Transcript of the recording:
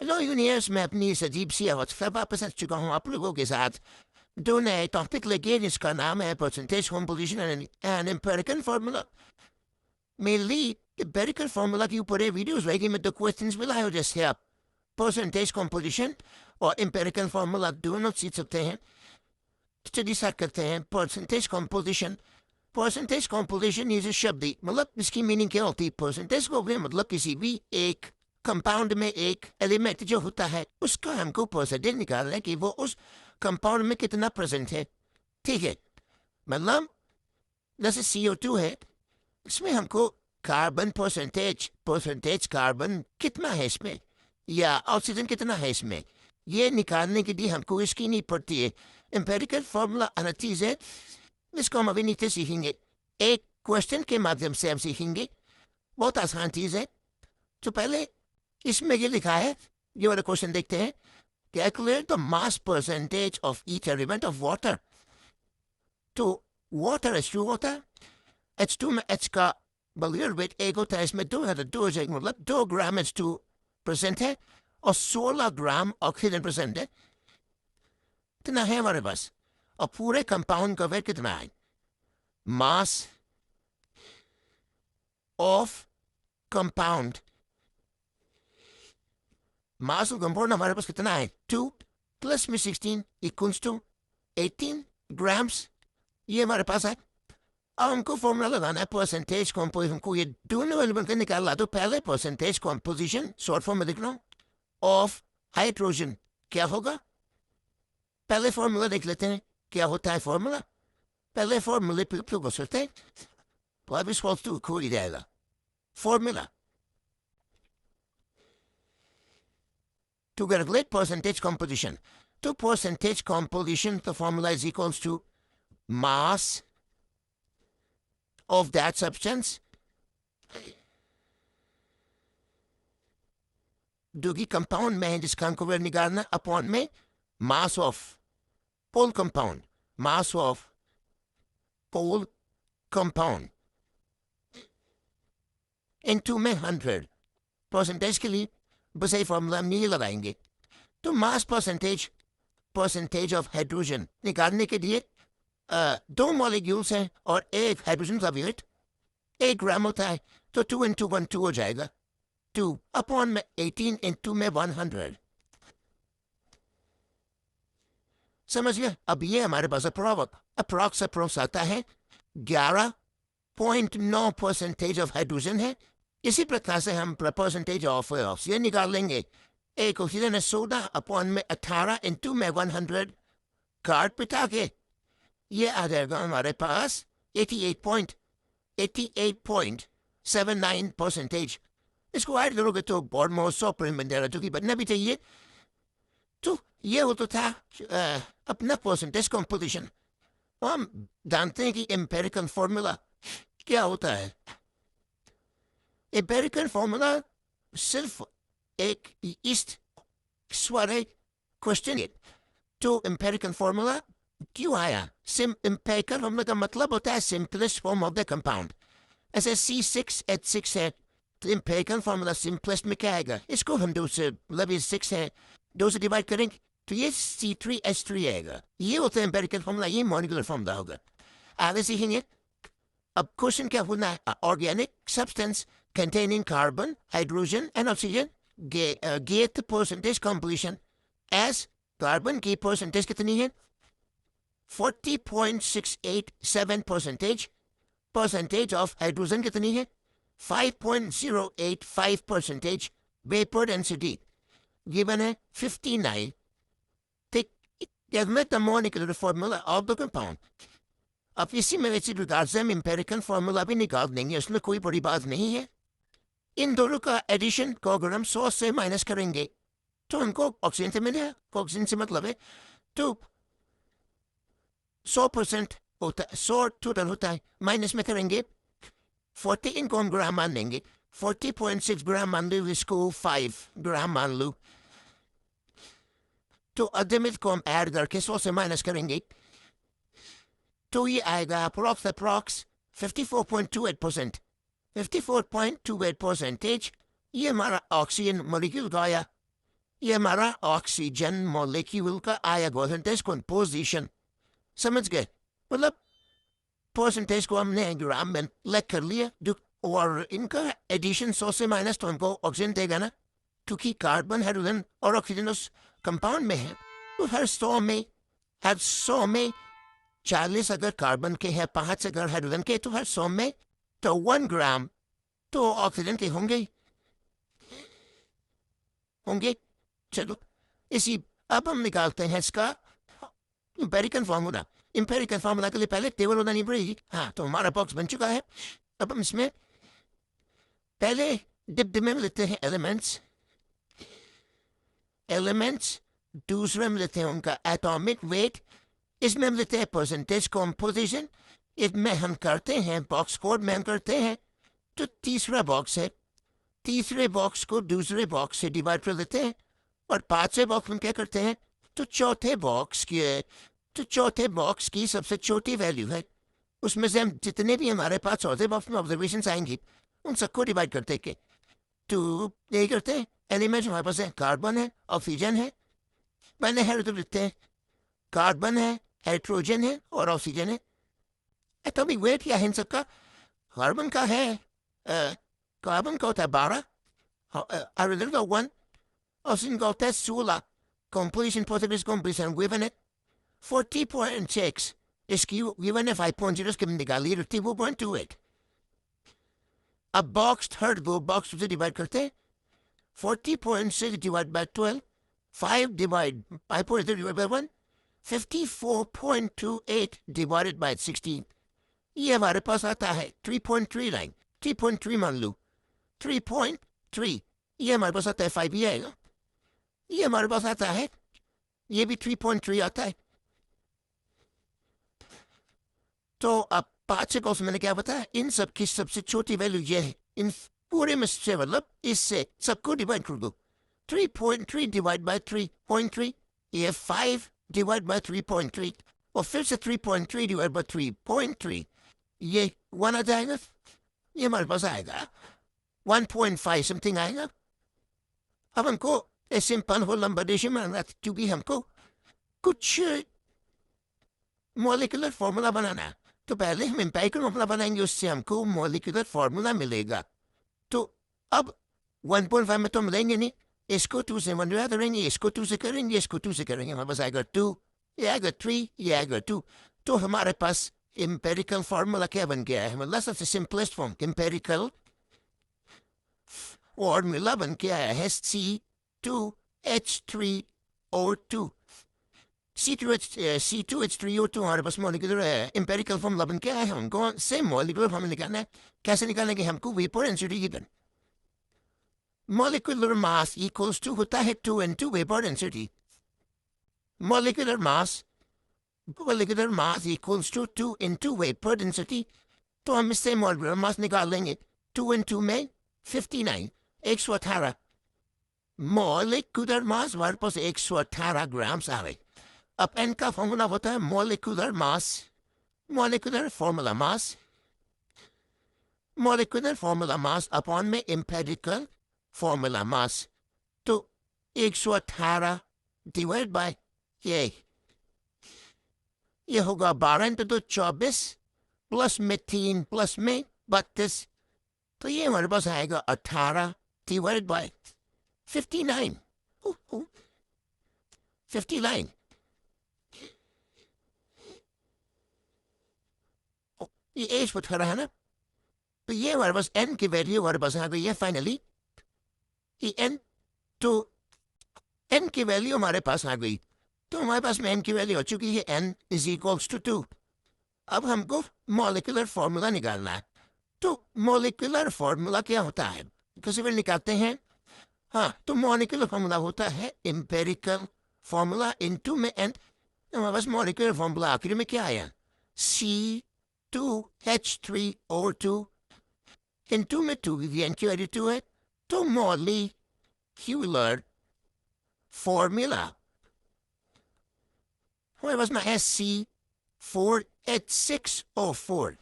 लो universe में अपनी इस अजीब सी आवाज वापस आ चुका हूँ आप लोगों के साथ। दो नए टॉपिक लेके जिसका नाम है percentage composition and empirical formula. Mainly empirical formula के ऊपर वीडियोस रहेगी में दो क्वेश्चंस मिला है जैसे आप परसेंटेज कंपोजिशन और एम्पिरिकल फार्मूला दोनों सीख सकते हैं। चलिए स्टार्ट करते हैं। परसेंटेज कंपोजिशन ये जो शब्द है मतलब इसकी मीनिंग क्या होती है? परसेंटेज को मतलब किसी भी एक कंपाउंड में एक एलिमेंट जो होता है उसका हमको परसेंटेज निकालना है कि वो उस कंपाउंड में कितना प्रेजेंट है। ठीक है, मतलब जैसे CO2 है, इसमें हमको कार्बन परसेंटेज कार्बन कितना है इसमें या ऑक्सीजन कितना है इसमें, ये निकालने के लिए हमको इसकी नहीं पड़ती है। एम्पिरिकल फार्मूला अलग चीज है, इसको हम अभी नीचे सीखेंगे। एक क्वेश्चन के माध्यम से हम सीखेंगे, बहुत आसान चीज है। तो पहले इसमें ये लिखा है, ये वाला क्वेश्चन देखते हैं। Calculate the mass percentage of each element of water. तो वाटर H2 होता है, H2 में H का मोलेक्युलर वेट एक होता है, इसमें 2 है तो 2 हो जाएगा, मतलब 2 ग्राम H2 प्रेजेंट है और 16 ग्राम ऑक्सीजन प्रेजेंट है। इतना है हमारे पास। और पूरे कंपाउंड का वेट कितना है? Mass of compound, mass of compound हमारे पास कितना है? 2 प्लस में 16 इक्वल्स टू 18 ग्राम्स, ये हमारे पास है। अब हमको फॉर्मूला लगाना है परसेंटेज कंपोजिशन को, ये दोनों एलिमेंट निकालना। तो पहले परसेंटेज कंपोजिशन शॉर्ट फॉर्म में लिख लो ऑफ हाइड्रोजन क्या होगा। पहले फॉर्मूला देख लेते हैं क्या होता है फॉर्मूला। पहले फॉर्मूले पे को सोचते हैं तो अब इस वक्त खोल ही जाएगा formula to calculate percentage composition. To percentage composition, the formula is equals to mass of that substance जो कि कंपाउंड में है जिसका हमको वेट निकालना, अपॉन में mass of whole compound, mass of whole compound into में 100। परसेंटेज के लिए बस यही फॉर्मूला हम नहीं लगाएंगे। तो मास परसेंटेज ऑफ हाइड्रोजन निकालने के लिए 2 मॉलिक्यूल्स हैं और एक हाइड्रोजन का वेट 1 ग्राम होता है, तो 2 इंटू 1 2 हो जाएगा। 2 अपॉन में 18 इंटू में 100। समझ गया? अब ये हमारे पास अप्रॉक्स आता है 11.9 परसेंटेज ऑफ हाइड्रोजन है। इसी प्रकार से हम परसेंटेज ऑफ ऑक्सीजन निकाल लेंगे। एक ऑक्सीजन है 16 अपॉन में 18 इंटू में 100 कार्ड पिटा के ये आ जाएगा हमारे पास 88.79 परसेंटेज। इसको ऐड करोगे तो बहुत बहुत 100% बन जाएगा, जो कि बनना भी चाहिए। तो ये वो तो था अपना परसेंटेज कंपोजिशन। हम जानते हैं कि एम्पिरिकल फॉर्मूला क्या होता है। एम्पिरिकल फॉर्मूला सिर्फ एक इस सवाल क्वेश्चन है तो एम्पिरिकल फॉर्मूला क्यों आया? एम्पिरिकल फॉर्मूला का मतलब होता है simplest form of the compound. ऐसे C6H6 है तो एम्पिरिकल फॉर्मूला सिंपलेस्ट में क्या आएगा? इसको हम 2 से मतलब ये 6 है 2 से डिवाइड करेंगे तो ये C3H3 आएगा। ये होता है एम्पिरिकल फॉर्मूला, ये मॉलिक्यूलर फॉर्मूला होगा। आगे सीखेंगे। अब क्वेश्चन क्या होना है? Organic substance containing carbon, hydrogen and oxygen get the percentage completion as carbon की percentage कितनी है? 40.687 percentage of hydrogen कितनी है? 5.085 percentage vapor density given है 59। ठीक, calculate the molecular formula of the compound। अब इसी में वैसे रिगार्ड से हम एम्पिरिकल फार्मूला भी निकाल देंगे, उसमें कोई बड़ी बात नहीं है। इन दोनों का एडिशन को अगर हम 100 से माइनस करेंगे तो हमको ऑक्सीजन से मिलेगा। ऑक्सीजन से मतलब है तो 100% होता है, 100 टोटल होता है, माइनस में करेंगे 40 इनको हम ग्राम मान लेंगे, 40.6 ग्राम मान लो, इसको 5 ग्राम मान लो। तो अदमित को हम ऐड करके 100 से माइनस करेंगे तो ये आएगा अप्रॉक्स 54.28%। 54.28% ये हमारा ऑक्सीजन मॉलिक्यूल का आया। ये हमारा ऑक्सीजन मॉलिक्यूल का आया परसेंटेज कंपोजिशन, समझ गए? मतलब परसेंटेज को हमने ग्राम में लिख कर लिया, और इनका एडिशन 100 से माइनस तो हमको ऑक्सीजन देगा ना, क्योंकि कार्बन हाइड्रोजन और ऑक्सीजन उस कंपाउंड में है। तो हर 100 में 40 अगर कार्बन के हैं, 5 अगर हाइड्रोजन के, तो हर 100 में तो 1 ग्राम तो ऑक्सीजन के होंगे। चलो इसी, अब हम निकालते हैं इसका इंपेरिकल फार्मूला। इंपेरिकल फार्मूला के लिए पहले टेबल बनानी पड़ेगी। हाँ, तो हमारा बॉक्स बन चुका है। अब हम इसमें पहले डिब्बे में लेते हैं एलिमेंट्स, दूसरे में लेते हैं उनका एटॉमिक वेट, इसमें हम लेते हैं परसेंटेज कॉम्पोजिशन, इसमें हम करते हैं बॉक्स कोड में हम करते हैं। तो तीसरा बॉक्स है, तीसरे बॉक्स को दूसरे बॉक्स से डिवाइड कर देते हैं, और पांचवें बॉक्स में क्या करते हैं, तो चौथे बॉक्स की सबसे छोटी वैल्यू है, उसमें से हम जितने भी हमारे पास चौथे बॉक्स में ऑब्जर्वेशन आएंगी उन सबको डिवाइड करते के टू यही करते हैं। एलिमेंट हमारे पास है, कार्बन है, ऑक्सीजन है, मैंने हेड लिखते हैं, कार्बन है, हाइड्रोजन है और ऑक्सीजन है। एटॉमिक वेट क्या है इन सबका? कार्बन का है कार्बन का होता है 12, हाइड्रोजन का 1, ऑक्सीजन का होता है 16। completion percentage completion given it 40.6, इसकी given है 5.0, इसके हमने निकाली 34.28। अब बॉक्स थर्ड वो बॉक्स से डिवाइड करते हैं, 40.6 divide by 12, 5 divide 5.0 divide by 1, 54.28 divided by 16, ये हमारे पास आता है 3.39, 3.3 मान लो, 3.3, ये हमारे पास आता है 5 ही आएगा, ये हमारे पास आता है, ये भी 3.3 आता है। तो अब 5 को मैंने क्या बताया, इन सब की सबसे छोटी वैल्यू ये है, इन पूरे में से मतलब इससे सबको डिवाइड कर दो, 3.3 डिवाइड बाय 3.3, ये 5 डिवाइड बाय 3.3, और फिर से 3.3 डिवाइड बाय 3.3, ये 1 आ जाएगा, ये हमारे पास आएगा 1.5 समथिंग आएगा। अब हमको सिंपल होल नंबर रेशियो में, क्योंकि हमको कुछ मॉलिक्यूलर फॉर्मूला बनाना है, तो पहले हम एम्पिरिकल फॉर्मूला बनाएंगे, उससे हमको मॉलिक्यूलर फॉर्मूला मिलेगा। तो अब 1.5 में तो मिलेंगे नहीं, इसको 2 से मल्टीप्लाई करेंगे, इसको 2 से करेंगे, इसको 2 से करेंगे, हमारे पास आएगा 2, ये आएगा 3, ये आएगा 2। तो हमारे पास एम्पिरिकल फॉर्मूला क्या बन गया है, मतलब सबसे सिंपलेस्ट फॉर्म एम्पिरिकल फॉर्मूला बन के आया है C2H3O2। C2H3O2 हमारे पास मॉलिक्यूलर एम्पिरिकल फॉर्मूला बन के आया है, हमको सेम मॉलिक्यूलर फॉर्मूला निकालना है। कैसे निकालेंगे, हमको vapour density given, molecular mass equals to होता है 2 into vapor density, molecular mass equals to 2 into vapor density। तो हम इससे molecular mass निकाल लेंगे, 2 into में 59, 118 molecular mass हमारे पास 118 ग्राम्स आ गए। अब n का फॉर्मूला होता है molecular formula mass अपॉन में empirical formula mass। तो 118 डिवाइड बाय ये होगा 12 into 2 24 प्लस में 3 प्लस में 32, तो ये हमारे पास आएगा 18 डिवाइड बाय 59, 59। ये एज पर खड़ा है ना, तो ये हमारे पास n की वैल्यू हमारे पास आ गई है फाइनली, ये n, तो n की वैल्यू हमारे पास आ गई, तो हमारे पास में n की वैल्यू हो चुकी है, n इज इक्वल्स टू 2। अब हमको मॉलिक्यूलर फॉर्मूला निकालना है, तो मॉलिक्यूलर फॉर्मूला क्या होता है, कैसे फिर निकालते हैं? हाँ, तो मॉलिक्यूलर फॉर्मूला होता है एम्पिरिकल फॉर्मूला इनटू में n, हमारे पास मॉलिक्यूलर फॉर्मूला आखिर में क्या आया, C2H3O2 इनटू में 2 की n की वैल्यू 2 है, तो मॉलिक्यूलर फॉर्मूला हमारे पास में है C4H6O4।